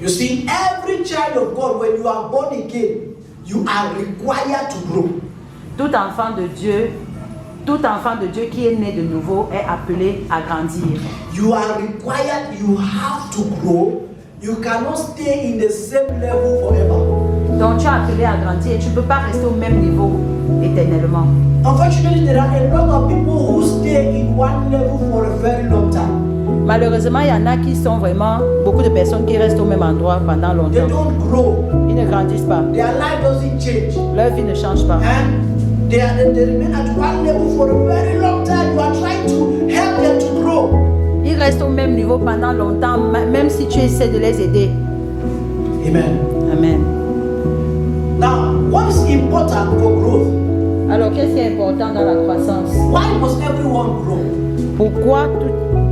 You see, every child of God, when you are born again, you are required to grow. Tout enfant de Dieu qui est né de nouveau est appelé à grandir. You are required, you have to grow. You cannot stay in the same level forever. Donc tu es appelé à grandir. Tu ne peux pas rester au même niveau éternellement. Unfortunately, there are a lot of people who stay in one level for a very long time. Malheureusement, il y en a qui sont vraiment beaucoup de personnes qui restent au même endroit pendant longtemps. They don't grow. Ils ne grandissent pas. Their life doesn't change. Leur vie ne change pas. And they remain at one level for a very long time. You are trying to help them to grow. Ils restent au même niveau pendant longtemps, même si tu essaies de les aider. Amen. Amen. Now, what is important for growth? Alors, qu'est-ce qui est important dans la croissance? Why must everyone grow? Pourquoi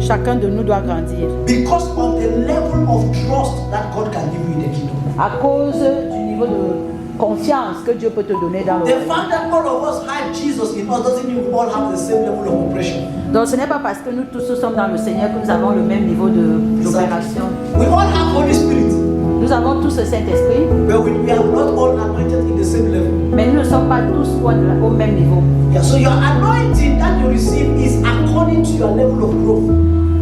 chacun de nous doit grandir? Because of the level of trust that God can give you in the kingdom. À cause du niveau de confiance que Dieu peut te donner dans le The royaume. fact that all of us have Jesus in us doesn't mean we all have the same level of operation. Donc ce n'est pas parce que nous tous sommes dans le Seigneur que nous avons le même niveau d'opération. We all have Holy Spirit, Nous avons tous le Saint-Esprit, but we are not all anointed in the same level. mais nous ne sommes pas tous au même niveau. Yeah, so your anointing that you receive is according to your level of growth.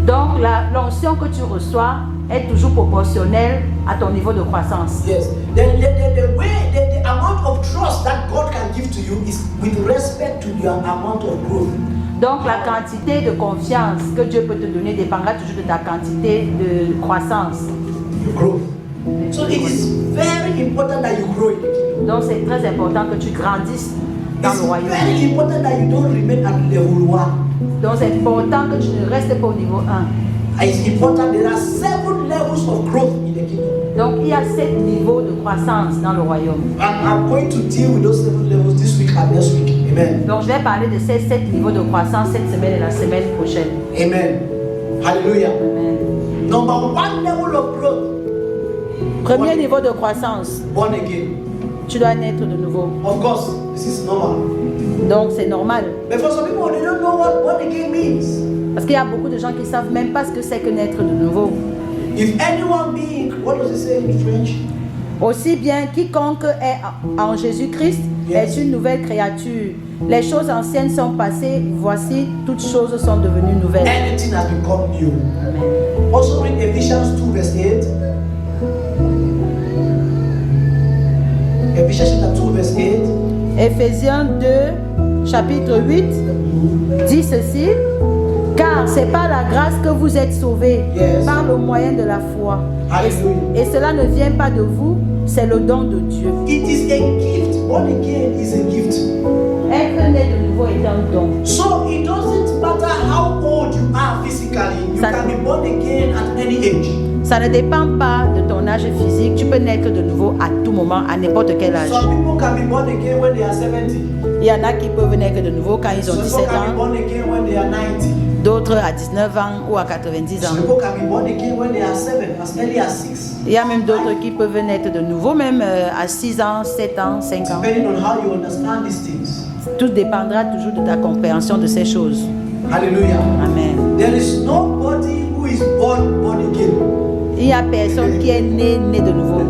Donc l'onction que tu reçois est toujours proportionnelle à ton niveau de croissance. Yes. The amount of trust that God can give to you is with respect to your amount of growth. Donc la quantité de confiance que Dieu peut te donner dépendra toujours de ta quantité de croissance. Your growth. So it is very important that you grow in the kingdom. Donc c'est très important que tu grandisses dans It's le royaume. very important that you don't remain at level 1. Donc c'est important que tu ne restes pas au niveau 1. It's important there are 7 levels of growth in the kingdom. Donc il y a 7 niveaux de croissance dans le royaume. I'm going to deal with those 7 levels this week and next week. Amen. Donc je vais parler de ces 7 niveaux de croissance cette semaine et la semaine prochaine. Amen. Hallelujah. Amen. Number 1 level of growth. Premier niveau de croissance, Born again. tu dois naître de nouveau. Of course, this is normal. Donc c'est normal. But for some people, they don't know what born again means. Parce qu'il y a beaucoup de gens qui ne savent même pas ce que c'est que naître de nouveau. If anyone being, what does it say in French? Aussi bien quiconque est en Jésus-Christ est une nouvelle créature. Les choses anciennes sont passées, voici toutes choses sont devenues nouvelles. Anything has become new. Amen. Also read Ephesians 2 verse 8. Ephesians chapter 2 verse 8. Éphésiens 2, chapitre 8, dit ceci. Car c'est par la grâce que vous êtes sauvés, Yes. par le moyen de la foi. Hallelujah. Et cela ne vient pas de vous, c'est le don de Dieu. It is a gift. Born again is a gift. Être né de nouveau est un don. So it doesn't matter how old you are physically, you Ça- can be born again at any age. Ça ne dépend pas de ton âge physique. Tu peux naître de nouveau à tout moment, à n'importe quel âge. Some people can be born again when they are 70. Il y en a qui peuvent naître de nouveau quand ils ont Some 17 people can be ans, born again when they are 90. d'autres à 19 ans ou à 90 Some ans. people can be born again when they are 7, as early as 6. Il y a même d'autres qui peuvent naître de nouveau, même à 6 ans, 7 ans, 5 ans. Depending on how you understand these things. Tout dépendra toujours de ta compréhension de ces choses. Hallelujah. Amen. There is nobody who is born again. Il n'y a personne qui est né de nouveau.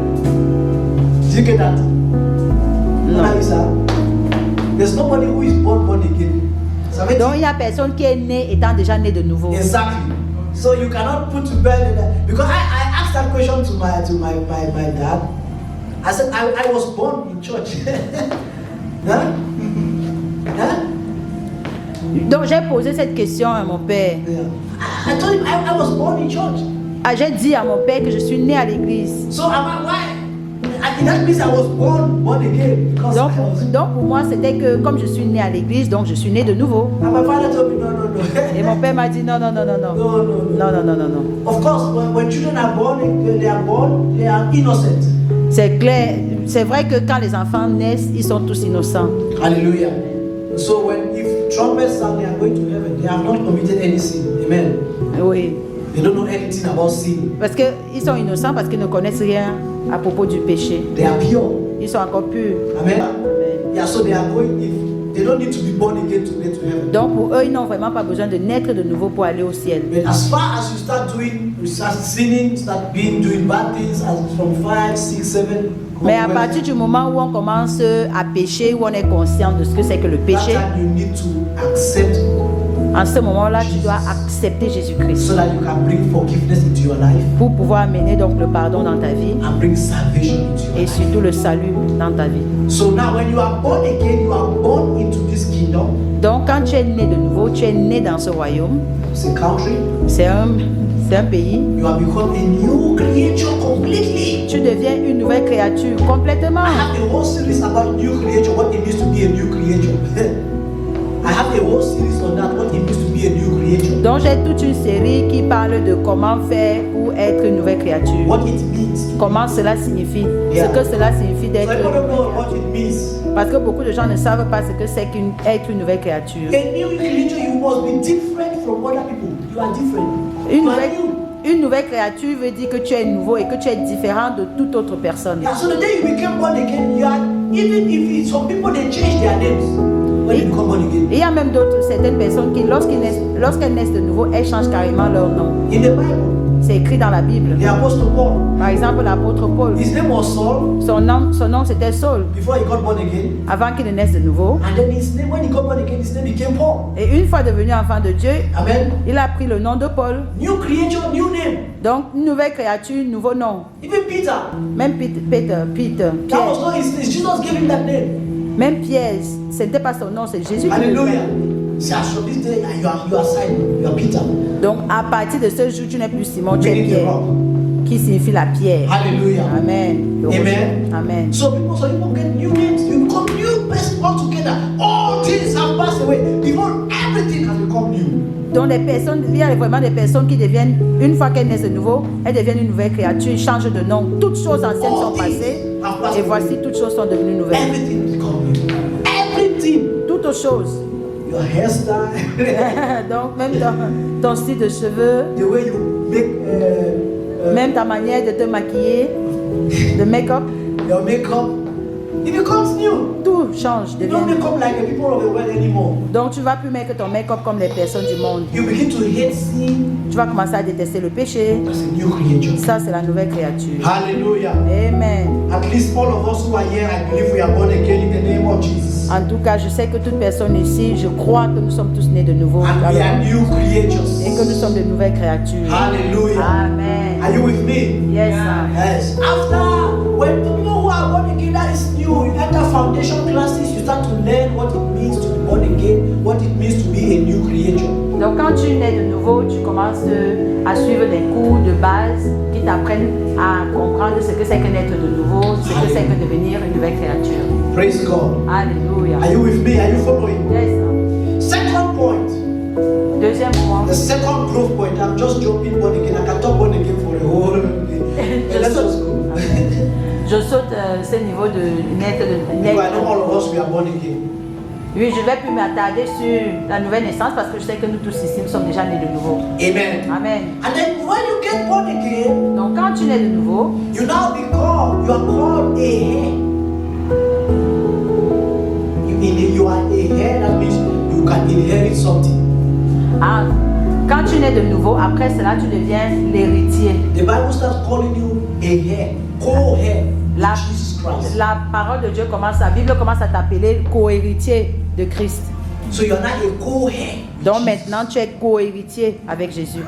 Did you get that? Non. Lisa? There's nobody who is born again. Ça veut Donc dire- il n'y a personne qui est né étant déjà né de nouveau. Exactly. So you cannot put to bed because I asked that question to my dad. I said I was born in church. Huh? Huh? Donc j'ai posé cette question à mon père. Yeah. I told him I was born in church. Ah, j'ai dit à mon père que je suis né à l'église. So that means I was born again. Because Donc, I was, donc pour moi c'était que comme je suis né à l'église, donc je suis né de nouveau. and my father told me no. Et mon père m'a dit non, non, non, non, non. No. Non, non, non, non, non. Of course, when children are born, they are innocent. C'est clair. C'est vrai que quand les enfants naissent, ils sont tous innocents. Hallelujah. So if trumpets sound, they are going to heaven. They have not committed any sin. Amen. Oui. They don't know anything about sin. Parce qu'ils sont innocents parce qu'ils ne connaissent rien à propos du péché. They are pure. Ils sont encore purs. Amen. Amen. Yeah, so they are going, if They don't need to be born again to get to heaven. Donc pour eux, ils n'ont vraiment pas besoin de naître de nouveau pour aller au ciel. But as far as you start sinning, start doing bad things as from 5, 6, 7. Mais à partir du moment où on commence à pécher, où on est conscient de ce que c'est que le péché, that time you need to accept en ce moment-là, tu dois accepter Jésus-Christ so that you can bring forgiveness into your life pour pouvoir amener donc le pardon dans ta vie and bring salvation into your et life. surtout le salut dans ta vie. So now when you are born again, you are born into this kingdom. Donc quand tu es né de nouveau, tu es né dans ce royaume. It's a country. C'est un pays. You have become a new creature completely. Tu deviens une nouvelle créature complètement. I have a whole series about new creature, what it means to be a new creature. I have a whole series on that, what it means to be a new creature. Donc j'ai toute une série qui parle de comment faire pour être une nouvelle créature. What it means. Comment cela signifie. Yeah. Ce que cela signifie d'être So I une don't nouvelle know what créature. it means. Parce que beaucoup de gens ne savent pas ce que c'est qu'être une nouvelle créature. A new creature, you must be different from other people. You are different. Une You are nouvelle, new. une nouvelle créature veut dire que tu es nouveau et que tu es différent de toute autre personne. Yeah, so the day you became born again, you are, even if some people they change their names when you become born again. Et il y a même certaines personnes qui, lorsqu'elles naissent de nouveau, elles changent carrément leur nom. In the Bible, C'est écrit dans la Bible. the Apostle Paul, Par exemple, l'apôtre Paul, his name was Saul son nom c'était Saul before he got born again. avant qu'il ne naisse de nouveau. And then his name, when he got born again, his name became Paul. Et une fois devenu enfant de Dieu, Amen. il a pris le nom de Paul. New creature, new name. Donc, une nouvelle créature, nouveau nom. Even Peter, Même Peter, that Pierre. was not his name. Jesus gave him that name. Même Pierre, ce n'était pas son nom, c'est Jésus qui le Hallelujah. donnait. See, as from this day, you are Simon, you are Peter. Donc, à partir de ce jour, tu n'es plus Simon, tu es Meaning the Pierre, rock. qui signifie la pierre. Hallelujah. Amen. Le Amen. rocher. Amen. So people get new names, you become new person altogether. All things have passed away. Before everything has become new. Donc, il y a vraiment des personnes qui deviennent, une fois qu'elles naissent de nouveau, elles deviennent une nouvelle créature, ils changent de nom. Toutes choses anciennes sont passées et voici toutes choses sont devenues nouvelles. Everything has become new. Everything. Toutes choses. Your hairstyle, Donc, même ton style de cheveux, the way you make même ta manière de te maquiller, de make-up, your makeup, it becomes new. tout change, You don't devient. make up like the people of the world anymore. Donc, tu vas plus mettre ton make-up comme les personnes du monde. You begin to hate sin. Tu vas commencer à détester le péché. That's a new creature. Ça, c'est la nouvelle créature. Hallelujah. Amen. At least all of us who are here, I believe we are born again in the name of Jesus. En tout cas, je sais que toute personne ici, je crois que nous sommes tous nés de nouveau. And we are new creatures. Et que nous sommes de nouvelles créatures. Hallelujah. Amen. Are you with me? Yes, sir. Yes. After, when people who are born again, that is new. You enter foundation classes, you start to learn what it means to be born again, what it means to be a new creature. Donc, quand tu nais de nouveau, tu commences à suivre des cours de base qui t'apprennent à comprendre ce que c'est que naître de nouveau, ce que c'est que devenir une nouvelle créature. Praise God. Alléluia. Are you with me? Are you following? Yes, sir. Second point. Deuxième point. The second growth point. I'm just jumping born again. I can talk born again for a whole day. Let's just go. Je saute ce niveau de naître de Because I know naître. all of us we are born again. Oui, je ne vais plus m'attarder sur la nouvelle naissance parce que je sais que nous tous ici, nous sommes déjà nés de nouveau. Amen. Amen. And then when you get born again, Donc quand tu nais de nouveau, you are called a heir. You are a heir, that means you can inherit something. ah, quand tu nais de nouveau, après cela, tu deviens l'héritier. The Bible starts calling you a heir, co-heir with La, Jesus Christ. la parole de Dieu commence, la Bible commence à t'appeler co-héritier de Christ. So you are not a co-heir. with Donc Jesus. maintenant, tu es co-héritier avec Jésus.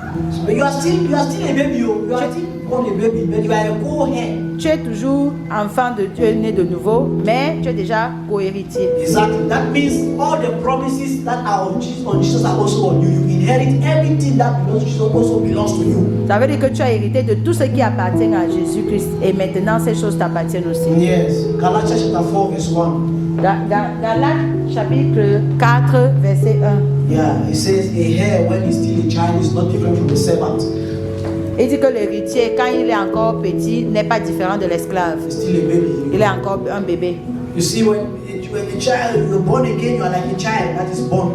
But you are still a baby. You are still called a baby, but you are a co-heir. Tu es toujours enfant de Dieu, né de nouveau, mais tu es déjà co-héritier. Exactly. That means all the promises that are on Jesus are also on you. You inherit everything that belongs to Jesus also belongs to you. Ça veut dire que tu as hérité de tout ce qui appartient à Jésus-Christ. Et maintenant, ces choses t'appartiennent aussi. Yes. Galatians chapter 4 verse 1. Galates chapitre 4, verset 1. Yeah, it says a heir when he's still a child is not different from a servant. Il dit que l'héritier, quand il est encore petit, n'est pas différent de l'esclave. He's still a baby. Il est encore un bébé. You see, when a child, you're born again, you are like a child that is born.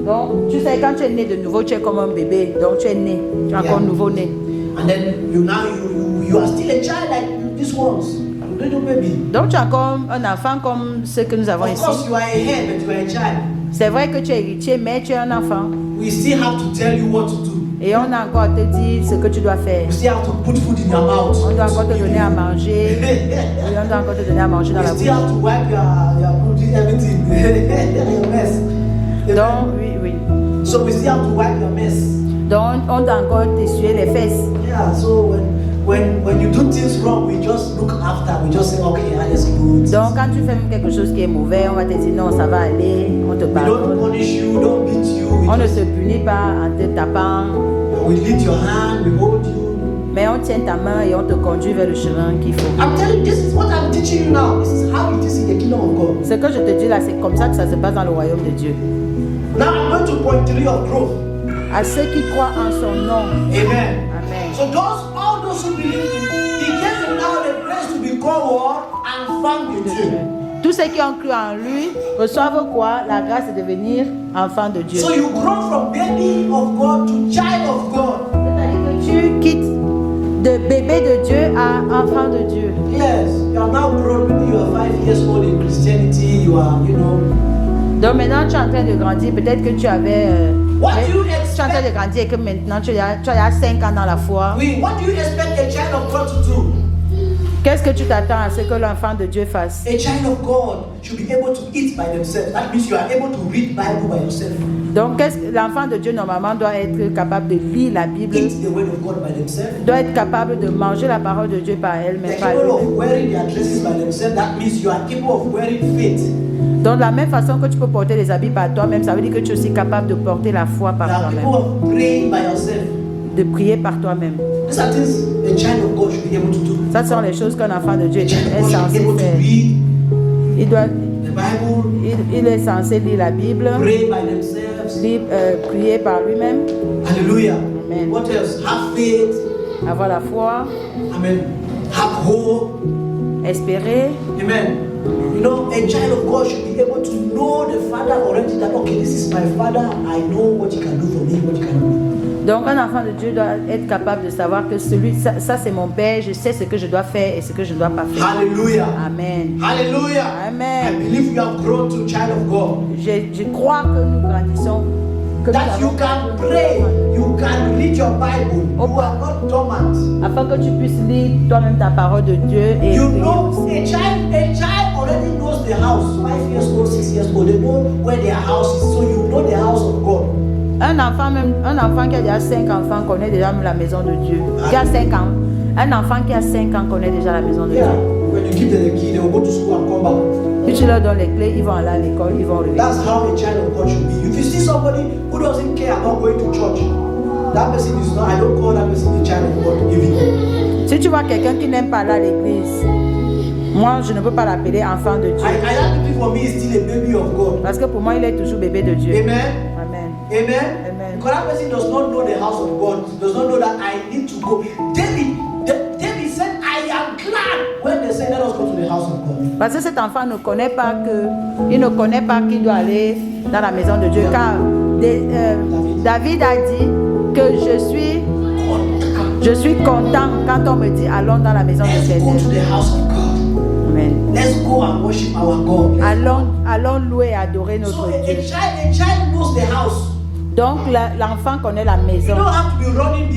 Donc, tu sais, quand tu es né de nouveau, tu es comme un bébé. Donc, tu es né. Tu es encore Yeah. nouveau-né. And then you are still a child like these ones. You little baby. Donc tu es comme un enfant comme ce que nous avons Of course, ici. you are a head, but you are a child. C'est vrai que tu es héritier, mais tu es un enfant. We still have to tell you what to do. Et on a encore à te dire ce que tu dois faire. We still have to put food in your mouth. On doit encore te donner à manger. Oui, on doit encore te donner à manger dans We la still have bouche. to wipe your booty, everything. Your mess. Donc, oui. So we still have to wipe your mess. Donc, on doit encore t'essuyer les fesses. Yeah, so when you do things wrong, we just look after. We just say, okay, that's good. Donc, quand tu fais quelque chose qui est mauvais, on va te dire non, ça va aller. On te We don't pardonne. punish you, don't beat you. On ne We, te punit pas en te tapant, we lead your hand, we hold you. mais on tient ta main et on te conduit vers le chemin qu'il faut. I'm telling you, this is what I'm teaching you now. This is how it is in the kingdom of God. Ce que je te dis là, c'est comme ça que ça se passe dans le royaume de Dieu. Now I'm going to point 3 of growth. À ceux qui croient en son nom. Amen. Amen. So all those who believe in, he gave them now the grace to become what? Enfants de Dieu. Tous ceux qui ont cru en lui reçoivent quoi? La grâce de devenir enfant de Dieu. So you grow from baby of God to child of God. C'est-à-dire que tu quittes de bébé de Dieu à enfant de Dieu. Yes, you are now grown. Maybe you are 5 years old in Christianity. You are, Donc maintenant tu es en train de grandir. Peut-être que tu avais... What do you tu es en train de expect? grandir et que maintenant tu as 5 ans dans la foi. Oui, what do you expect a child of God to do? Qu'est-ce que tu t'attends à ce que l'enfant de Dieu fasse? A child of God should be able to eat by themselves. That means you are able to read Bible by yourself. Donc l'enfant de Dieu normalement doit être capable de lire la Bible, Eat the word of God by themselves. doit être capable de manger la parole de Dieu par elle-même. They're par capable of lui-même. wearing their dresses by themselves. That means you are capable of wearing faith. Donc de la même façon que tu peux porter les habits par toi-même, ça veut dire que tu es aussi capable de porter la foi You par are capable toi-même, of praying by yourself. de prier par toi-même. These are things a child of God should be able to do. Ça sont les choses qu'un enfant de Dieu A child est of God should be censé able to faire. read Il, the Bible, il est censé lire la Bible, pray by themselves. prier par lui-même, Hallelujah. Amen. What else? Have faith. avoir la foi, Amen. Have hope. espérer. Amen. You know, a child of God should be able to know the Father already, that okay, this is my Father. I know what He can do for me, what He can do. Donc un enfant de Dieu doit être capable de savoir que ça c'est mon Père, je sais ce que je dois faire et ce que je ne dois pas faire. Hallelujah. Amen. Hallelujah. Amen. I believe you have grown to child of God. Je crois que nous grandissons. Que That nous you avons can grandi. pray, you can read your Bible. You are not dormant. Afin que tu puisses lire toi-même ta parole de Dieu et You prier know, aussi. a child already knows the house. 5 years old, 6 years old, they know where their house is. So you know the house of God. Un enfant qui a déjà 5 enfants connaît déjà la maison de Dieu. Qui a 5 ans. Un enfant qui a 5 ans connaît déjà la maison de Yeah. Dieu. When you give them the key, they will go to school and come back. Si tu leur donnes les clés, ils vont aller à l'école, ils vont revenir. That's how a child of God should be. If you see somebody who doesn't care about going to church, that person is not, I don't call that person a child of God. Even. Si tu vois quelqu'un qui n'aime pas aller à l'église, moi je ne peux pas l'appeler enfant de Dieu. I that people for me is still a baby of God. Parce que pour moi, il est toujours bébé de Dieu. Amen. Amen. Amen. Amen. Because that person does not know the house of God, does not know that I need to go. David said, I am glad when they said, let us go to the house of God. Parce que cet enfant ne connaît pas qu'il doit aller dans la maison de Dieu. Car David a dit que je suis content quand on me dit allons dans la maison de Let's go to l'Éternel. the house of God. Amen. Let's go and worship our God. Allons louer et adorer So notre a Dieu. child knows the house. Donc l'enfant connaît la You maison. don't have to be running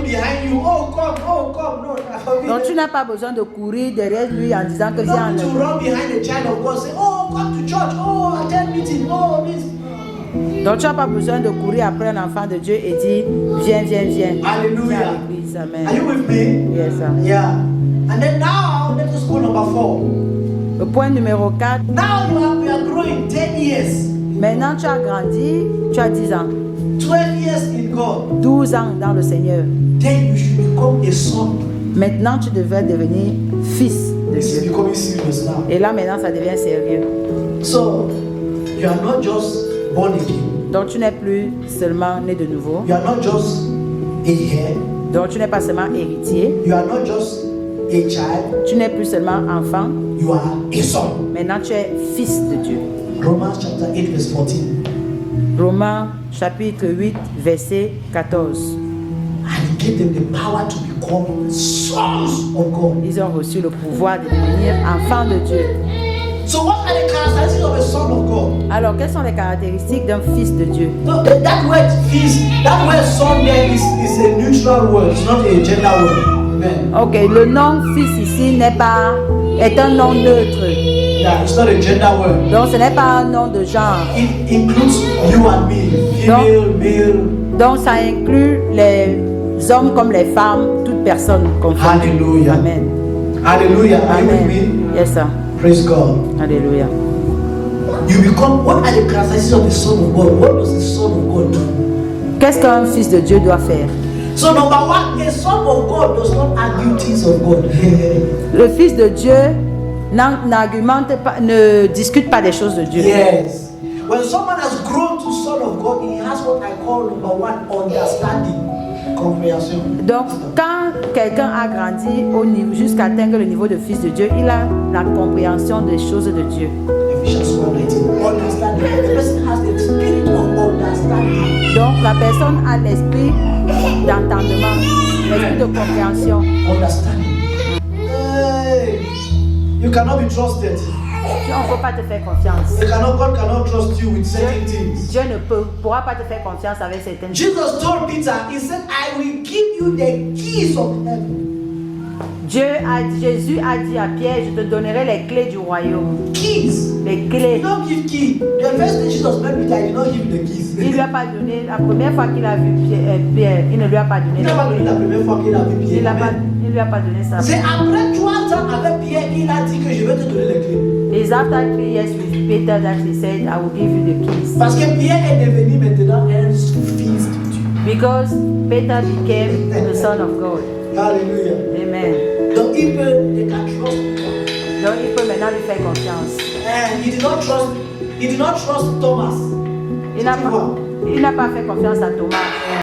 behind you. Oh, come. No, Donc tu n'as pas besoin de courir derrière lui en disant que you viens. don't need to run behind a child of God. Say, oh, come to church. Oh, attend meeting. Oh, this. Donc tu n'as pas besoin de courir après un enfant de Dieu et dire viens. Viens Hallelujah. à l'église. Amen. Are you with me? Yes, sir. Yeah. And then now, let us go number 4. Le point numéro 4. Now we are growing 10 years. Maintenant tu as grandi, tu as 10 ans. 12 years in God. 12 ans dans le Seigneur. Then you should become a son. Maintenant tu devrais devenir fils de This is Dieu. becoming serious now. Et là maintenant ça devient sérieux. So, you are not just born again. Donc tu n'es plus seulement né de nouveau. You are not just a heir. Donc tu n'es pas seulement héritier. You are not just a child. Tu n'es plus seulement enfant. You are a son. Maintenant tu es fils de Dieu. Romans chapter 8 verse 14. Romains chapitre 8 verset 14. And he gave them the power to become sons of God. Ils ont reçu le pouvoir de devenir enfants de Dieu. So what are the characteristics of a son of God? Alors, quelles sont les caractéristiques d'un fils de Dieu? No, that word fils, that word son there is a neutral word. It's not a gender word. Amen. Ok, le nom fils ici est un nom neutre. Yeah, it's not a gender word. Donc, ce n'est pas un nom de genre. It includes you and me, female, male. Donc, ça inclut les hommes comme les femmes, toute personne confondue. Hallelujah. Amen. Hallelujah. Are you with Amen. me? Yes, sir. Praise God. Alléluia. You become, what are the characteristics of the son of God? What does the son of God do? Qu'est-ce qu'un fils de Dieu doit faire? So number one, a son of God does not argue things of God. Le fils de Dieu n'argumente pas, ne discute pas des choses de Dieu. Yes. When someone has grown to son of God, he has what I call number one, understanding, compréhension. Donc, quand quelqu'un a grandi au niveau jusqu'à atteindre le niveau de fils de Dieu, il a la compréhension des choses de Dieu. Ephesians 1:19. Understanding. The person has the spirit of understanding. Donc, la personne a l'esprit d'entendement, l'esprit de compréhension. Understanding. Hey, you cannot be trusted. On ne peut pas te faire confiance. God cannot trust you with certain things. Dieu ne pourra pas te faire confiance avec certaines choses. Jesus told Peter, he said, I will give you the keys of heaven. Jésus a dit à Pierre, je te donnerai les clés du royaume. Keys. Les He clés. did not give key. The first thing Jesus met Peter, he did not give him the keys. Il ne lui a pas donné, la première fois qu'il a vu Pierre, il ne lui a pas donné Il n'a pas donné la première fois qu'il a vu Pierre. il lui a pas donné ça. C'est après 3 ans avec Pierre qu'il a dit que je vais te donner les clés. It's after 3 years with Peter that he said, I will give you the keys. Parce que Pierre est devenu maintenant un fils de Dieu. Because Peter became the son of God. Hallelujah. Amen. Donc they can trust God. Donc il peut maintenant lui faire confiance. And he did not trust Thomas. Il n'a pas fait confiance à Thomas.